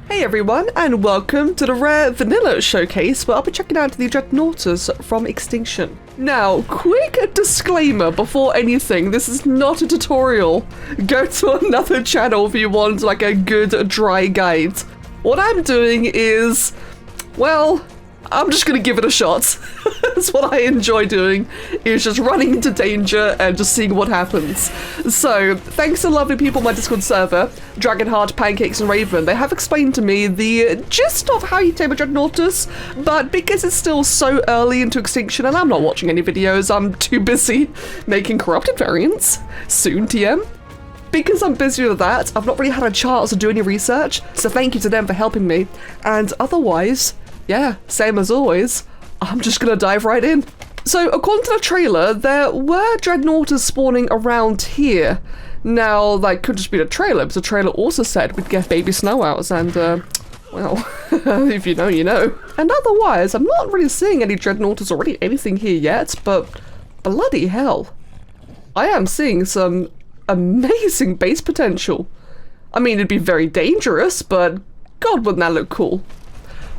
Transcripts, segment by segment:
Hey everyone, and welcome to the Rare Vanilla Showcase, where I'll be checking out the Dreadnoughtus from Extinction. Now, quick disclaimer before anything, this is not a tutorial. Go to another channel if you want like a good dry guide. What I'm doing is, well, I'm just gonna give it a shot. That's what I enjoy doing, is just running into danger and just seeing what happens. So, thanks to lovely people on my Discord server, Dragonheart, Pancakes and Raven, they have explained to me the gist of how you tame a Dreadnoughtus, but because it's still so early into Extinction and I'm not watching any videos, I'm too busy making corrupted variants, soon TM. Because I'm busy with that, I've not really had a chance to do any research, so thank you to them for helping me, and otherwise, yeah, same as always, I'm just gonna dive right in. So, according to the trailer, there were Dreadnoughtus spawning around here. Now, that could just be the trailer, because the trailer also said we'd get baby snow owls, and, well, if you know, you know. And otherwise, I'm not really seeing any Dreadnoughtus or really anything here yet, but bloody hell. I am seeing some amazing base potential. I mean, it'd be very dangerous, but God, wouldn't that look cool.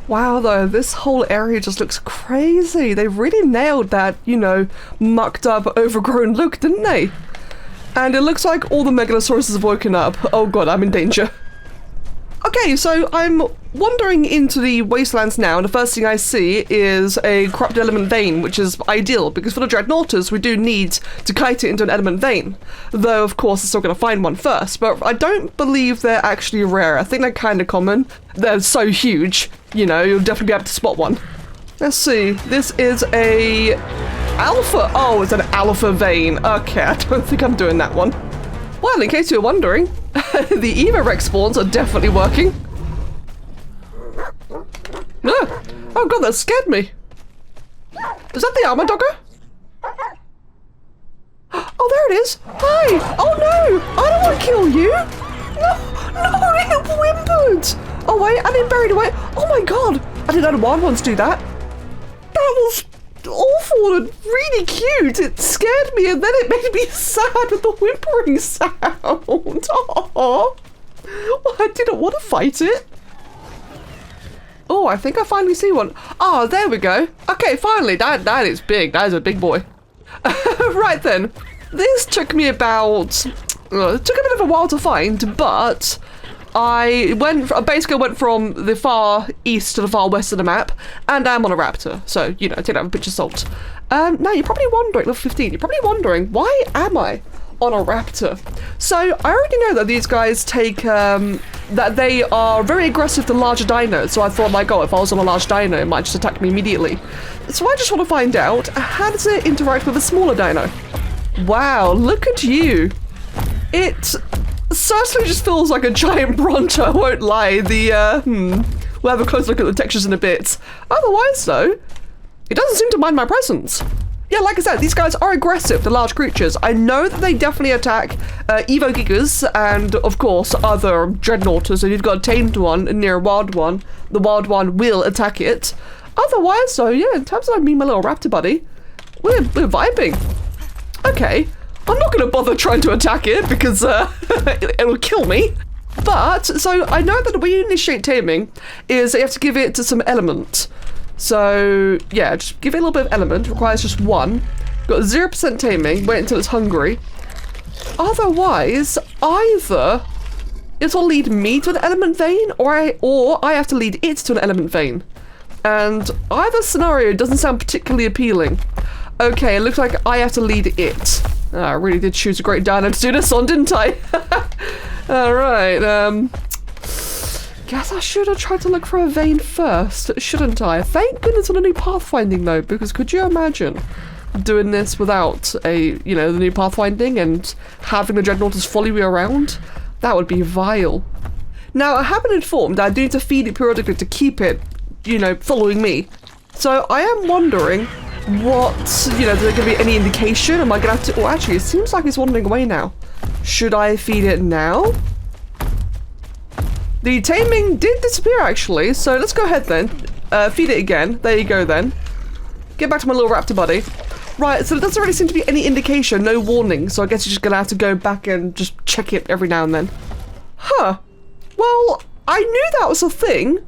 Wow, though, this whole area just looks crazy. They really nailed that, you know, mucked up, overgrown look, didn't they? And it looks like all the Megalosauruses have woken up. Oh god, I'm in danger. Okay, so I'm wandering into the wastelands now, and the first thing I see is a corrupted element vein, which is ideal, because for the Dreadnoughtus, we do need to kite it into an element vein. Though, of course, it's still going to find one first, but I don't believe they're actually rare. I think they're kind of common. They're so huge, you know, you'll definitely be able to spot one. Let's see, this is a alpha. Oh, it's an alpha vein. Okay, I don't think I'm doing that one. Well, in case you're wondering, the Eva Rex spawns are definitely working. No. Oh god, that scared me. Is that the armor dogger? Oh, there it is. Hi. Oh no, I don't want to kill you. No, it whimpered. Oh wait, I didn't bury it away. Oh my god, I didn't know the wild ones do that. That was awful and really cute. It scared me and then it made me sad with the whimpering sound. Oh, well, I didn't want to fight it. Oh, I think I finally see one. Oh, there we go. Okay, finally, that is big. That is a big boy. Right then, this took me about, it took a bit of a while to find, but I basically went from the far east to the far west of the map, and I'm on a raptor, so, you know, take that with a pinch of salt. Now, you're probably wondering, level 15, you're probably wondering, why am I on a raptor? So, I already know that these guys take, that they are very aggressive to larger dinos, so I thought, like, oh, if I was on a large dino, it might just attack me immediately. So I just want to find out, how does it interact with a smaller dino? Wow, look at you. It certainly just feels like a giant bronto, I won't lie. We'll have a close look at the textures in a bit. Otherwise, though, it doesn't seem to mind my presence. Yeah, like I said, these guys are aggressive to large creatures. I know that they definitely attack Evo Gigas and, of course, other Dreadnoughtus. And you've got a tamed one near a wild one. The wild one will attack it. Otherwise, so yeah, in terms of me and my little raptor buddy, we're vibing. Okay. I'm not going to bother trying to attack it because it'll kill me. But, so I know that the way you initiate taming is you have to give it to some element. So, yeah, just give it a little bit of element. Requires just one. Got 0% taming. Wait until it's hungry. Otherwise, either it'll lead me to an element vein or I have to lead it to an element vein. And either scenario doesn't sound particularly appealing. Okay, it looks like I have to lead it. Oh, I really did choose a great dino to do this on, didn't I? Alright, guess I should have tried to look for a vein first, shouldn't I? Thank goodness on a new pathfinding though, because could you imagine doing this without the new pathfinding and having the Dreadnoughtus follow you around? That would be vile. Now, I have been informed that I do need to feed it periodically to keep it, following me. So I am wondering what, is there going to be any indication? Am I going to have to... Oh, actually, it seems like it's wandering away now. Should I feed it now? The taming did disappear, actually, so let's go ahead then. Feed it again. There you go, then. Get back to my little raptor buddy. Right, so there doesn't really seem to be any indication, no warning, so I guess you're just going to have to go back and just check it every now and then. Huh. Well, I knew that was a thing,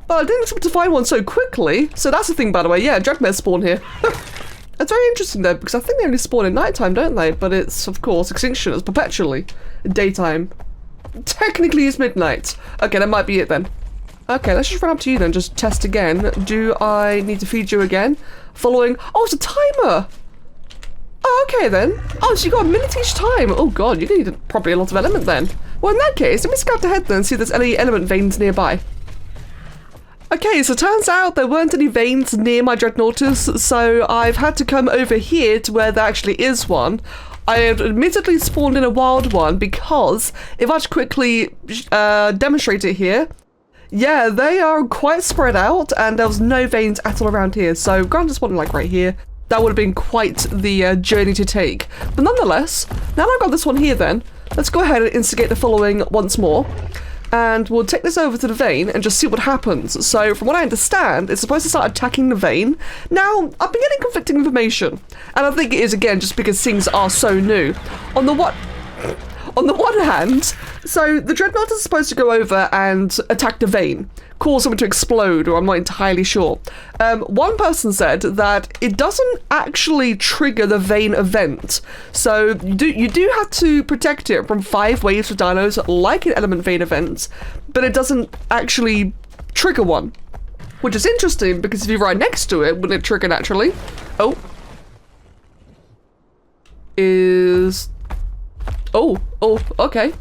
but I didn't expect to find one so quickly. So that's the thing, by the way. Yeah, dreadnoughts spawn here. It's very interesting though, because I think they only spawn at nighttime, don't they? But it's, of course, extinction is perpetually daytime. Technically it's midnight. Okay, that might be it then. Okay, let's just run up to you then, just test again. Do I need to feed you again? Following, oh, it's a timer! Oh, okay then. Oh, so you got a minute each time. Oh god, you need probably a lot of element then. Well, in that case, let me scout ahead then and see if there's any element veins nearby. Okay, so turns out there weren't any veins near my Dreadnoughtus, so I've had to come over here to where there actually is one. I have admittedly spawned in a wild one because, if I just quickly demonstrate it here, yeah, they are quite spread out and there was no veins at all around here. So granted spawned like right here, that would have been quite the journey to take. But nonetheless, now that I've got this one here then, let's go ahead and instigate the following once more. And we'll take this over to the vein and just see what happens. So from what I understand, it's supposed to start attacking the vein. Now, I've been getting conflicting information, and I think it is again just because things are so new. On the one hand, so the Dreadnought is supposed to go over and attack the vein, cause something to explode, or I'm not entirely sure. One person said that it doesn't actually trigger the vein event, so you do have to protect it from 5 waves of dinos like an element vein event, but it doesn't actually trigger one. Which is interesting, because if you're right next to it, wouldn't it trigger naturally? Oh. Oh, okay.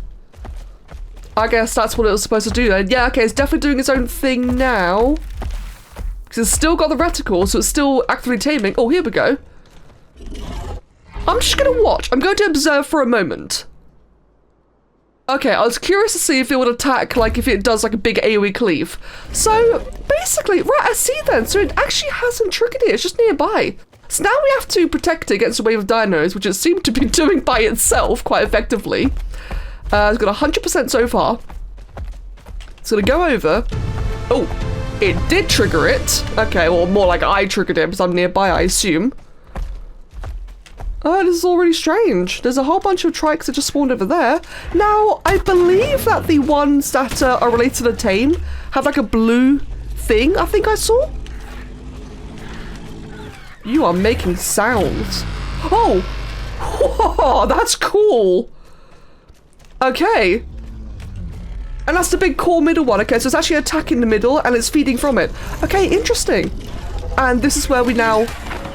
I guess that's what it was supposed to do then. Yeah, okay, it's definitely doing its own thing now. Because it's still got the reticle, so it's still actively taming. Oh, here we go. I'm just going to watch. I'm going to observe for a moment. Okay, I was curious to see if it would attack, like if it does like a big AoE cleave. So, basically, right, I see then. So it actually hasn't triggered it. It's just nearby. So now we have to protect it against a wave of dinos, which it seemed to be doing by itself quite effectively. It's got 100% so far. It's gonna go over. Oh, it did trigger it. Okay, or more like I triggered it because I'm nearby, I assume. Oh, this is all really strange. There's a whole bunch of trikes that just spawned over there. Now, I believe that the ones that are related to the tame have like a blue thing, I think I saw. You are making sounds. Oh! Whoa, that's cool! Okay. And that's the big core middle one. Okay, so it's actually attacking the middle and it's feeding from it. Okay, interesting. And this is where we now...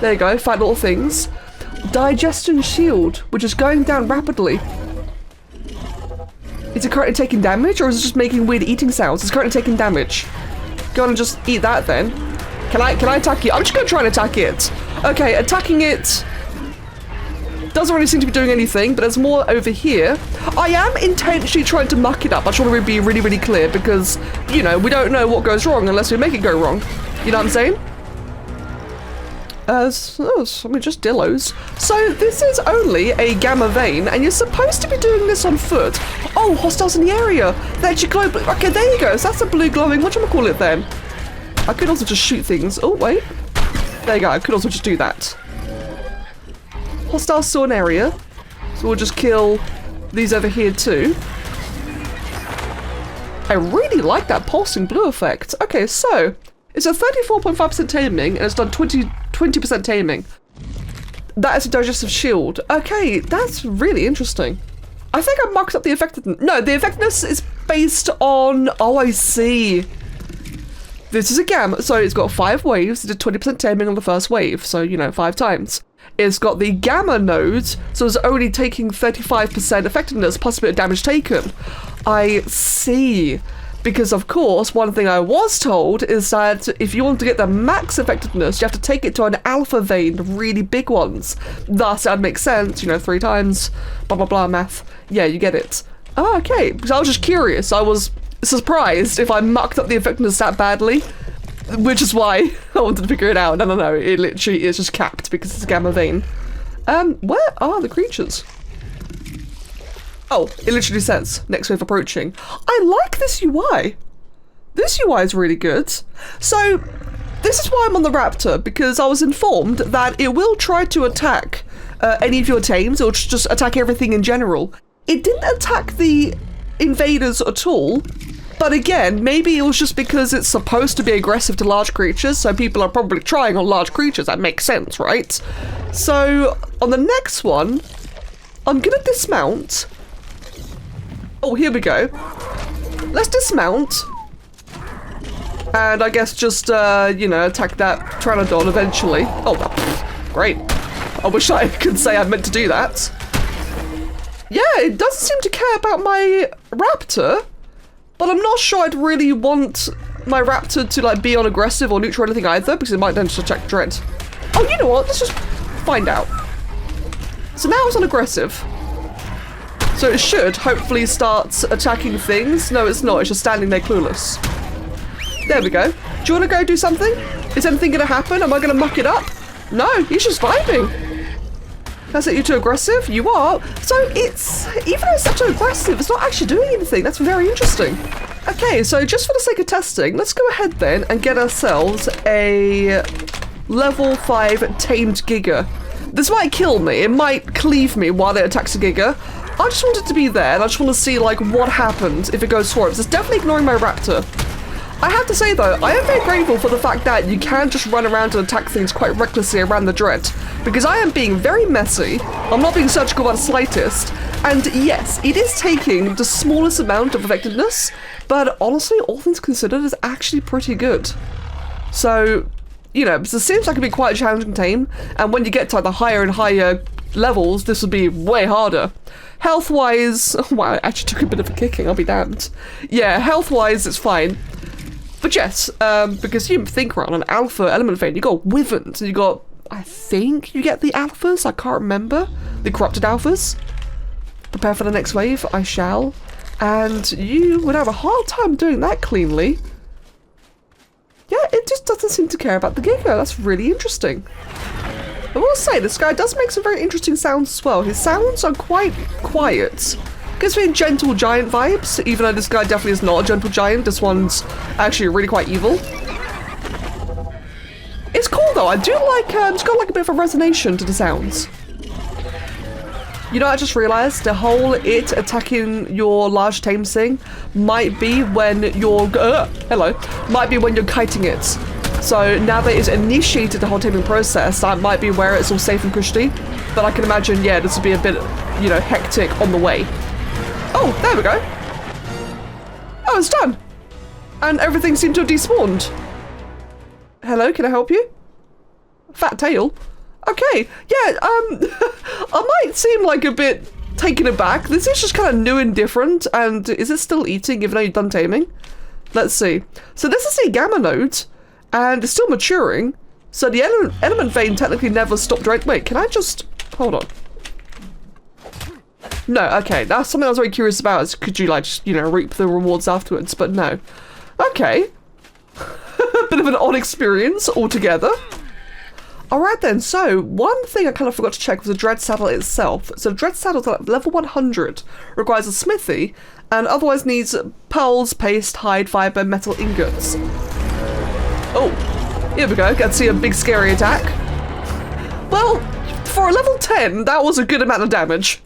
There you go, find little things. Digestion shield, which is going down rapidly. Is it currently taking damage or is it just making weird eating sounds? It's currently taking damage. Go on and just eat that then. Can I attack it? I'm just gonna try and attack it. Okay, attacking it doesn't really seem to be doing anything, but there's more over here. I am intentionally trying to muck it up. I just want to be really, really clear because, you know, we don't know what goes wrong unless we make it go wrong. You know what I'm saying? I mean, just dillos. So this is only a gamma vein, and you're supposed to be doing this on foot. Oh, hostiles in the area. They actually glow. Okay, there you go. So that's a blue glowing. Whatchamacallit then? I could also just shoot things. Oh, wait. There you go. I could also just do that. Hostile saw an area. So we'll just kill these over here too. I really like that pulsing blue effect. Okay, so it's a 34.5% taming and it's done 20% taming. That is a digestive shield. Okay, that's really interesting. I think I marked up the effectiveness. No, the effectiveness is based on... Oh, I see. This is a gamma, so it's got 5 waves. It did 20% taming on the first wave, so, you know, 5 times. It's got the gamma nodes, so it's only taking 35% effectiveness plus a bit of damage taken. I see. Because, of course, one thing I was told is that if you want to get the max effectiveness, you have to take it to an alpha vein, the really big ones. Thus, that makes sense, you know, 3 times, blah, blah, blah, math. Yeah, you get it. Oh, okay, because I was just curious. I was surprised if I mucked up the effectiveness that badly, which is why I wanted to figure it out. No, it literally is just capped because it's a gamma vein. Where are the creatures? Oh, it literally says next wave approaching. I like this UI. This UI is really good. So this is why I'm on the Raptor, because I was informed that it will try to attack any of your tames, or just attack everything in general. It didn't attack the invaders at all, But again, maybe it was just because it's supposed to be aggressive to large creatures, so people are probably trying on large creatures. That makes sense, right? So on the next one, I'm gonna dismount. Oh, here we go. Let's dismount. And I guess just, you know, attack that Pteranodon eventually. Oh, great. I wish I could say I meant to do that. Yeah, it doesn't seem to care about my raptor, but I'm not sure I'd really want my raptor to, like, be on aggressive or neutral or anything either, because it might then just attack Dread. Oh, you know what? Let's just find out. So now it's on aggressive. So it should hopefully start attacking things. No, it's not. It's just standing there clueless. There we go. Do you want to go do something? Is anything going to happen? Am I going to muck it up? No, he's just vibing. That's it, you're too aggressive? You are. So it's, even though it's such aggressive, it's not actually doing anything. That's very interesting. Okay, so just for the sake of testing, let's go ahead then and get ourselves a level 5 tamed Giga. This might kill me. It might cleave me while it attacks a Giga. I just want it to be there, and I just want to see, like, what happens if it goes for it. It's definitely ignoring my raptor. I have to say though, I am very grateful for the fact that you can just run around and attack things quite recklessly around the Dread, because I am being very messy, I'm not being surgical by the slightest, and yes, it is taking the smallest amount of effectiveness, but honestly, all things considered, is actually pretty good. So, you know, it seems like it'd be quite a challenging tame, and when you get to like, the higher and higher levels, this would be way harder. Health-wise, wow, it actually took a bit of a kicking, I'll be damned. Yeah, health-wise, it's fine. But yes, because you think around an alpha element vein, you got wyverns, and you got, I think you get the alphas, I can't remember, the corrupted alphas. Prepare for the next wave, I shall. And you would have a hard time doing that cleanly. Yeah, it just doesn't seem to care about the Giga, that's really interesting. I will say, this guy does make some very interesting sounds as well. His sounds are quite quiet. Gives me gentle giant vibes, even though this guy definitely is not a gentle giant. This one's actually really quite evil. It's cool though, I do like, it's got like a bit of a resonation to the sounds. You know, I just realised the whole it attacking your large tame thing might be when you're, might be when you're kiting it. So now that it's initiated the whole taming process, that might be where it's all safe and cushy. But I can imagine, yeah, this would be a bit, you know, hectic on the way. Oh, there we go. Oh, it's done. And everything seemed to have despawned. Hello, can I help you? Fat tail. Okay, yeah, I might seem like a bit taken aback. This is just kind of new and different. And is it still eating even though you've done taming? Let's see. So this is the gamma node, and it's still maturing. So the element vein technically never stopped. Wait, can I just, hold on. No, okay, that's something I was very curious about, is could you like just, you know, reap the rewards afterwards, but no. Okay. Bit of an odd experience altogether. Alright then, so one thing I kind of forgot to check was the Dread Saddle itself. So the Dread Saddle is at level 100, requires a smithy, and otherwise needs pearls, paste, hide, fibre, metal ingots. Oh, here we go, get to see a big scary attack. Well, for a level 10, that was a good amount of damage.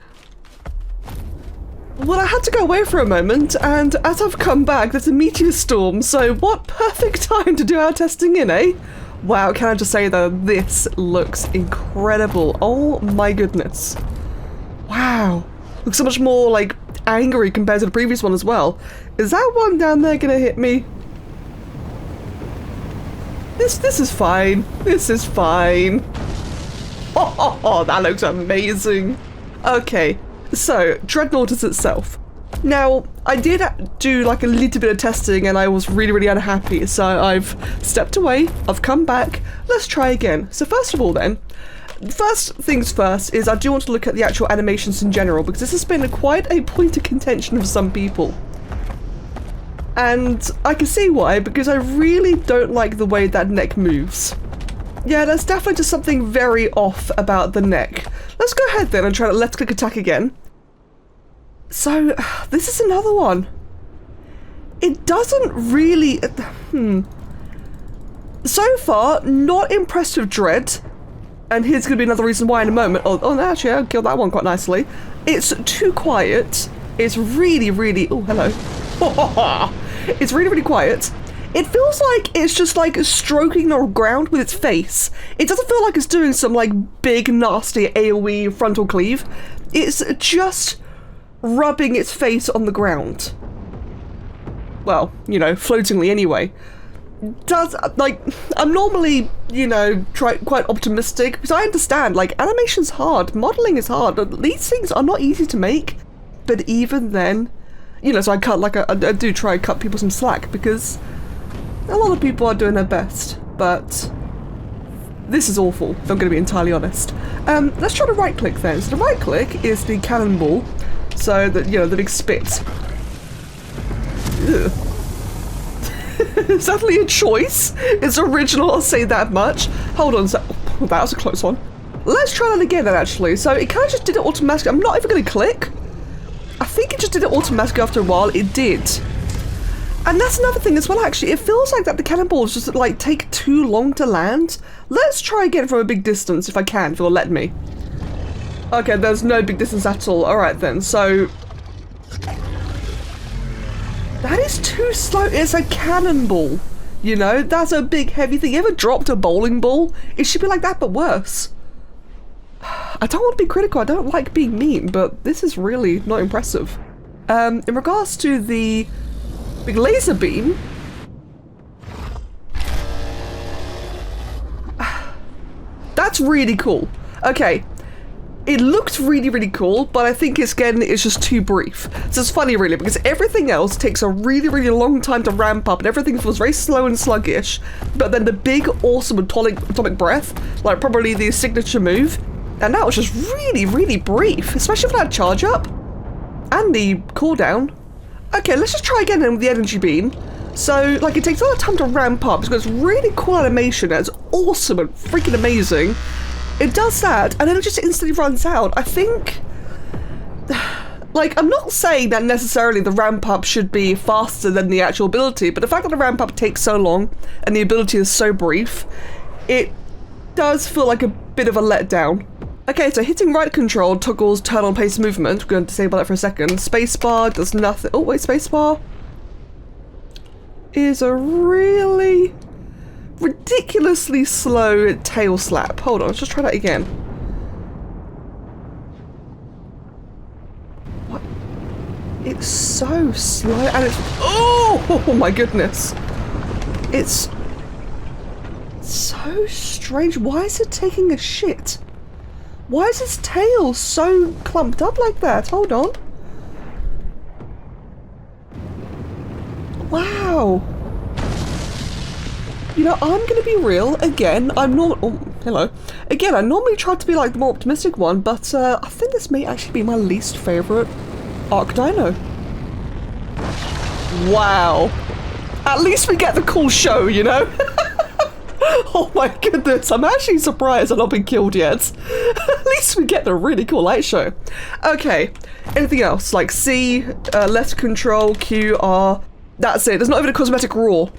Well, I had to go away for a moment, and as I've come back, there's a meteor storm, so what perfect time to do our testing in, eh? Wow, can I just say though, this looks incredible. Oh my goodness. Wow. Looks so much more, like, angry compared to the previous one as well. Is that one down there gonna hit me? This is fine. This is fine. Oh, that looks amazing. Okay. So, Dreadnoughtus itself. Now, I did do like a little bit of testing and I was really unhappy, so I've stepped away, I've come back, let's try again. So first of all then, first things first is I do want to look at the actual animations in general, because this has been quite a point of contention for some people. And I can see why, because I really don't like the way that neck moves. Yeah, there's definitely just something very off about the neck. Let's go ahead then and try to let's click attack again. So, this is another one. It doesn't really... So far, not impressed with Dread. And here's going to be another reason why in a moment. Oh, actually, I'll kill that one quite nicely. It's too quiet. It's really... Oh, hello. It's really, really quiet. It feels like it's just like stroking the ground with its face. It doesn't feel like it's doing some like big, nasty AoE frontal cleave. It's just rubbing its face on the ground. Well, you know, floatingly anyway. I'm normally, you know, quite optimistic because I understand, like, animation's hard, modeling is hard, these things are not easy to make, but even then, you know, so I do try and cut people some slack because a lot of people are doing their best, but this is awful, if I'm going to be entirely honest. Let's try to right click then. So the right click is the cannonball, so that, you know, the big spit. Ugh. It's definitely a choice. It's original, I'll say that much. Hold on, that was a close one. Let's try that again then, actually. So it kind of just did it automatically. I'm not even going to click. I think it just did it automatically after a while. It did. And that's another thing as well, actually. It feels like that the cannonballs just like take too long to land. Let's try again from a big distance if I can, if it'll let me. Okay, there's no big distance at all. All right then, so that is too slow. It's a cannonball, you know? That's a big, heavy thing. You ever dropped a bowling ball? It should be like that, but worse. I don't want to be critical. I don't like being mean, but this is really not impressive. In regards to the big laser beam, that's really cool. Okay. It looked really, really cool, but I think it's just too brief. So it's funny, really, because everything else takes a really, really long time to ramp up, and everything feels very slow and sluggish. But then the big, awesome atomic breath, like probably the signature move, and that was just really, really brief, especially for that charge up and the cooldown. Okay, let's just try again then with the energy beam. So, like, it takes a lot of time to ramp up. It's got this really cool animation. It's awesome and freaking amazing. It does that, and then it just instantly runs out. I think, like, I'm not saying that necessarily the ramp up should be faster than the actual ability, but the fact that the ramp up takes so long and the ability is so brief, it does feel like a bit of a letdown. Okay, so hitting right control toggles turn on pace movement. We're going to disable that for a second. Spacebar does nothing. Oh wait, spacebar is a really ridiculously slow tail slap. Hold on, let's just try that again. What? It's so slow and it's... Oh my goodness. It's so strange. Why is it taking a shit? Why is its tail so clumped up like that? Hold on. Wow. You know, I'm gonna be real, again, hello. Again, I normally try to be like the more optimistic one, but I think this may actually be my least favourite ARK dino. Wow. At least we get the cool show, you know? Oh my goodness, I'm actually surprised I've not been killed yet. At least we get the really cool light show. Okay, anything else? Like C, left control, Q, R, that's it. There's not even a cosmetic roar.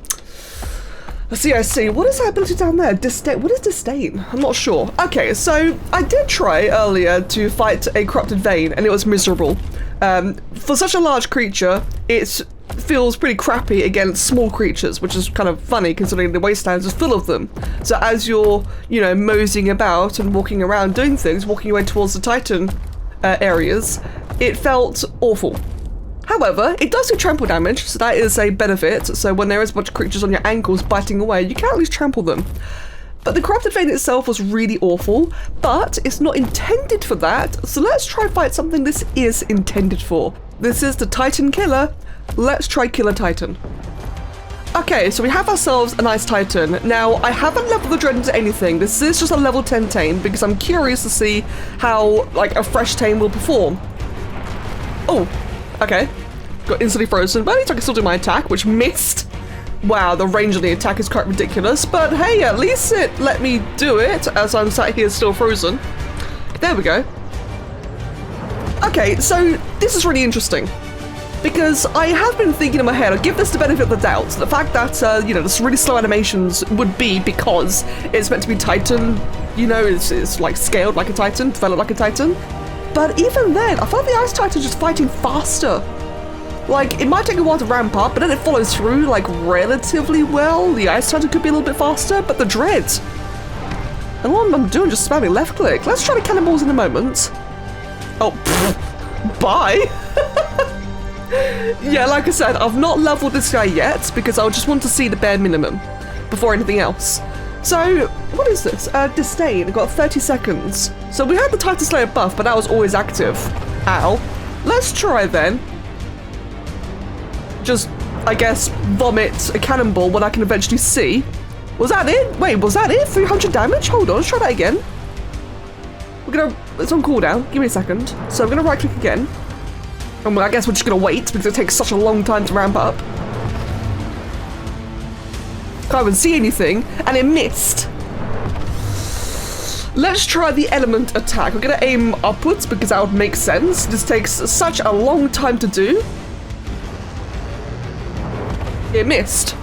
I see. What is that ability down there? Disdain. What is disdain? I'm not sure. Okay, so I did try earlier to fight a corrupted vein, and it was miserable. For such a large creature, it feels pretty crappy against small creatures, which is kind of funny considering the wastelands is full of them. So as you're, you know, moseying about and walking around doing things, walking your way towards the Titan areas, it felt awful. However, it does do trample damage, so that is a benefit. So when there is a bunch of creatures on your ankles biting away, you can at least trample them. But the corrupted vein itself was really awful, but it's not intended for that. So let's try fight something this is intended for. This is the Titan Killer. Let's try Killer Titan. Okay, so we have ourselves a nice Titan. Now, I haven't leveled the Dread into anything. This is just a level 10 tame because I'm curious to see how, like, a fresh tame will perform. Oh. Okay, got instantly frozen, but at least I can still do my attack, which missed. Wow, the range of the attack is quite ridiculous, but hey, at least it let me do it as I'm sat here still frozen. There we go. Okay, so this is really interesting because I have been thinking in my head, I'll give this the benefit of the doubt. The fact that, you know, this really slow animations would be because it's meant to be Titan, you know, it's like scaled like a Titan, developed like a Titan. But even then, I felt the Ice Titan just fighting faster. Like, it might take a while to ramp up, but then it follows through, like, relatively well. The ice titan could be a little bit faster, but the dread. And what I'm doing, just spamming left click. Let's try the cannonballs in a moment. Oh, bye. Yeah, like I said, I've not leveled this guy yet because I just want to see the bare minimum before anything else. So, what is this? Disdain, I've got 30 seconds. So we had the Titan Slayer buff, but that was always active. Ow. Let's try then. Just, I guess, vomit a cannonball when I can eventually see. Was that it? Wait, was that it? 300 damage? Hold on, let's try that again. It's on cooldown. Give me a second. So I'm gonna right click again. And I guess we're just gonna wait because it takes such a long time to ramp up. Can't even see anything, and it missed. Let's try the element attack. We're gonna aim upwards because that would make sense. This takes such a long time to do. It missed.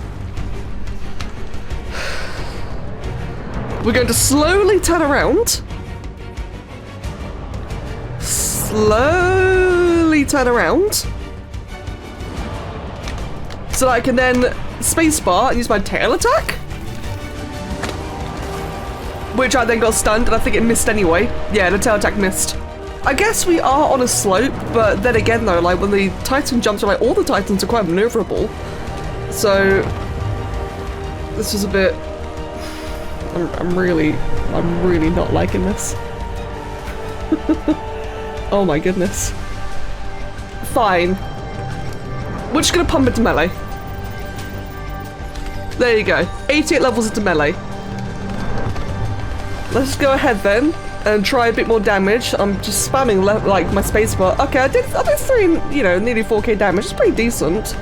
We're going to slowly turn around. Slowly turn around. So that I can then spacebar and use my tail attack. Which I then got stunned and I think it missed anyway. Yeah, the tail attack missed. I guess we are on a slope, but then again though, like when the Titan jumps around, all the Titans are quite maneuverable. So this was a bit. I'm really not liking this. Oh my goodness. Fine. We're just gonna pump it to melee. There you go. 88 levels into melee. Let's go ahead then and try a bit more damage. I'm just spamming like my spacebar. Okay, I did 3, nearly 4k damage. It's pretty decent.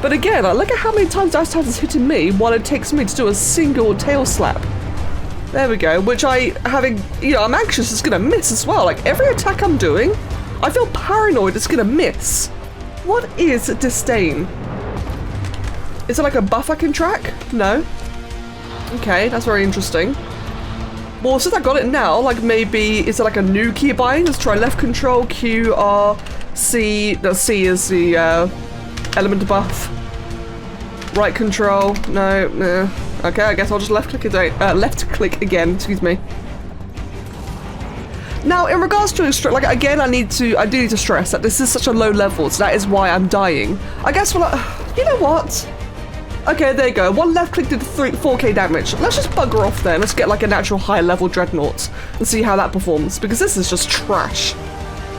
But again, look at how many times Ice Titan's hitting me while it takes me to do a single tail slap. There we go, which I'm anxious it's gonna miss as well. Like every attack I'm doing, I feel paranoid it's gonna miss. What is Disdain? Is it like a buff I can track? No. Okay, that's very interesting. Well, since I got it now, like maybe, is it like a new keybind? Let's try left control, Q, R, C. The C is the element buff. Right control, no, nah. Okay, I guess I'll just left click again, excuse me. Now, in regards to like again, I do need to stress that this is such a low level, so that is why I'm dying. I guess you know what? Okay, there you go. One left click did 4k damage. Let's just bugger off then. Let's get like a natural high level dreadnought and see how that performs, because this is just trash.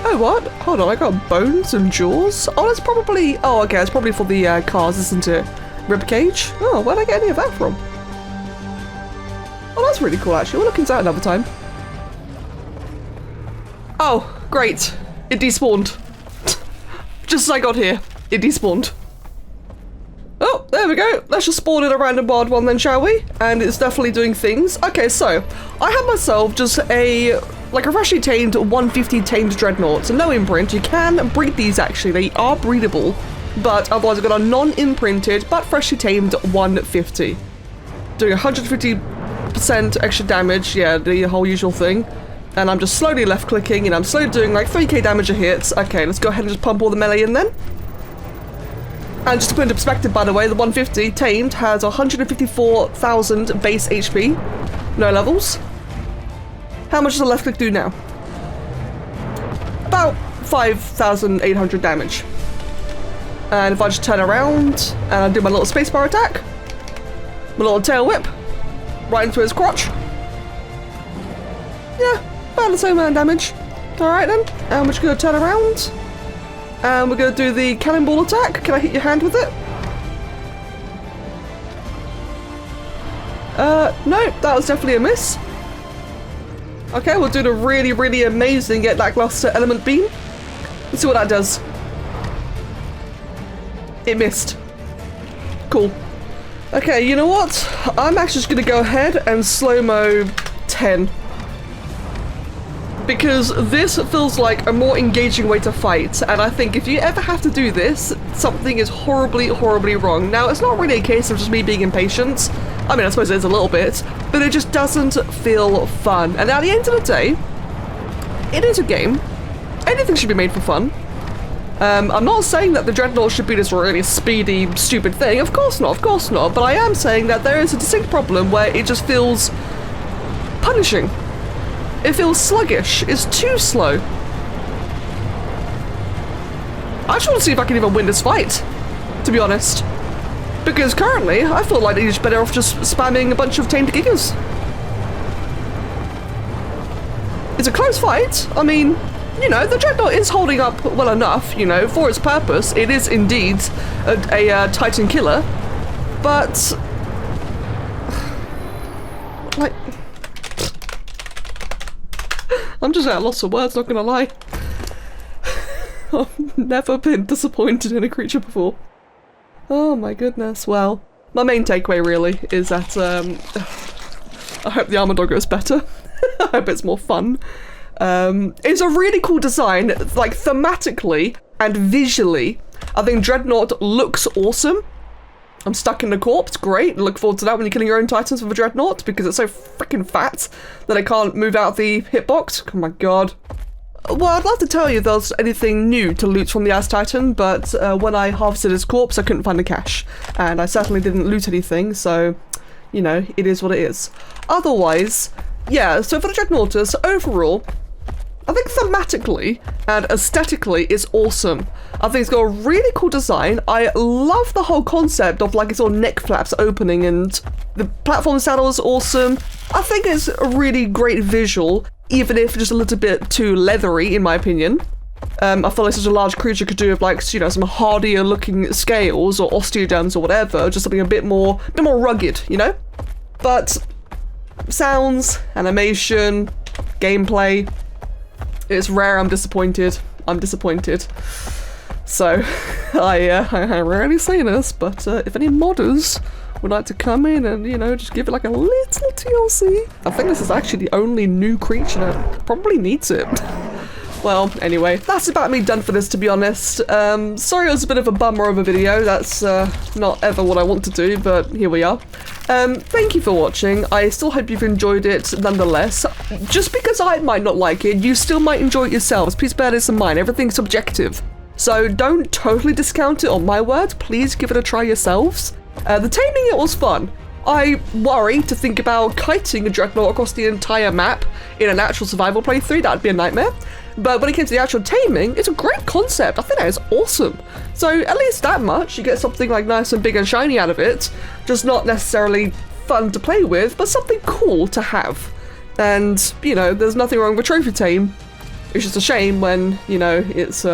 Oh, what? Hold on, I got bones and jaws. Oh, that's probably. Oh, okay, it's probably for the cars, isn't it? Ribcage. Oh, where'd I get any of that from? Oh, that's really cool, actually. We'll look into that another time. Oh, great. It despawned. Just as I got here, it despawned. Oh, there we go. Let's just spawn in a random wild one then, shall we? And it's definitely doing things. Okay, so I have myself just a freshly tamed 150 tamed dreadnought. So no imprint. You can breed these actually. They are breedable. But otherwise I've got a non-imprinted but freshly tamed 150. Doing 150% extra damage. Yeah, the whole usual thing. And I'm just slowly left clicking and I'm slowly doing like 3k damage a hit. Okay, let's go ahead and just pump all the melee in then. And just to put into perspective, by the way, the 150 tamed has 154,000 base HP. No levels. How much does the left click do now? About 5,800 damage. And if I just turn around and I do my little spacebar attack, my little tail whip, right into his crotch. Yeah, about the same amount of damage. Alright then, and we're just going to turn around. And we're going to do the cannonball attack. Can I hit your hand with it? No, that was definitely a miss. Okay, we'll do the really, really amazing yet lackluster element beam. Let's see what that does. It missed. Cool. Okay, you know what? I'm actually just going to go ahead and slow-mo 10. Because this feels like a more engaging way to fight, and I think if you ever have to do this, something is horribly, horribly wrong. Now, it's not really a case of just me being impatient. I mean, I suppose it is a little bit, but it just doesn't feel fun. And at the end of the day, it is a game. Anything should be made for fun. I'm not saying that the Dreadnought should be this really speedy, stupid thing. Of course not, but I am saying that there is a distinct problem where it just feels punishing. It feels sluggish. It's too slow. I just want to see if I can even win this fight, to be honest. Because currently, I feel like he's better off just spamming a bunch of tamed gigas. It's a close fight. I mean, you know, the Dreadnought is holding up well enough, you know, for its purpose. It is indeed a Titan killer, but like, I'm just at a loss of words, not gonna lie. I've never been disappointed in a creature before. Oh my goodness. Well, my main takeaway really is that I hope the armor doggo is better. I hope it's more fun. It's a really cool design, like thematically and visually. I think Dreadnought looks awesome. I'm stuck in the corpse, great. Look forward to that when you're killing your own titans with a Dreadnought because it's so freaking fat that it can't move out the hitbox. Oh my god. Well, I'd love to tell you if there's anything new to loot from the As Titan, but when I harvested his corpse, I couldn't find the cache. And I certainly didn't loot anything, so, you know, it is what it is. Otherwise, yeah, so for the Dreadnoughtus, overall, I think thematically and aesthetically it's awesome. I think it's got a really cool design. I love the whole concept of like its all neck flaps opening and the platform saddle is awesome. I think it's a really great visual, even if just a little bit too leathery in my opinion. I feel like such a large creature could do with like, you know, some hardier looking scales or osteoderms or whatever, just something a bit more rugged, you know? But sounds, animation, gameplay, it's rare. I'm disappointed. So, I rarely say this, but if any modders would like to come in and, you know, just give it like a little TLC, I think this is actually the only new creature that probably needs it. Well, anyway, that's about me done for this, to be honest. Sorry it was a bit of a bummer of a video. That's not ever what I want to do, but here we are. Thank you for watching. I still hope you've enjoyed it nonetheless. Just because I might not like it, you still might enjoy it yourselves. Please bear this in mind. Everything's subjective. So don't totally discount it on my word. Please give it a try yourselves. The taming it was fun. I worry to think about kiting a Dreadnought across the entire map in an actual survival playthrough. That'd be a nightmare. But when it came to the actual taming, it's a great concept. I think that is awesome. So at least that much, you get something like nice and big and shiny out of it. Just not necessarily fun to play with, but something cool to have. And, you know, there's nothing wrong with trophy tame. It's just a shame when, you know, it's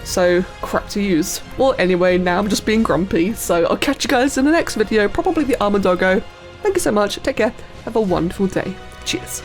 so crap to use. Well, anyway, now I'm just being grumpy. So I'll catch you guys in the next video, probably the armor doggo. Thank you so much. Take care. Have a wonderful day. Cheers.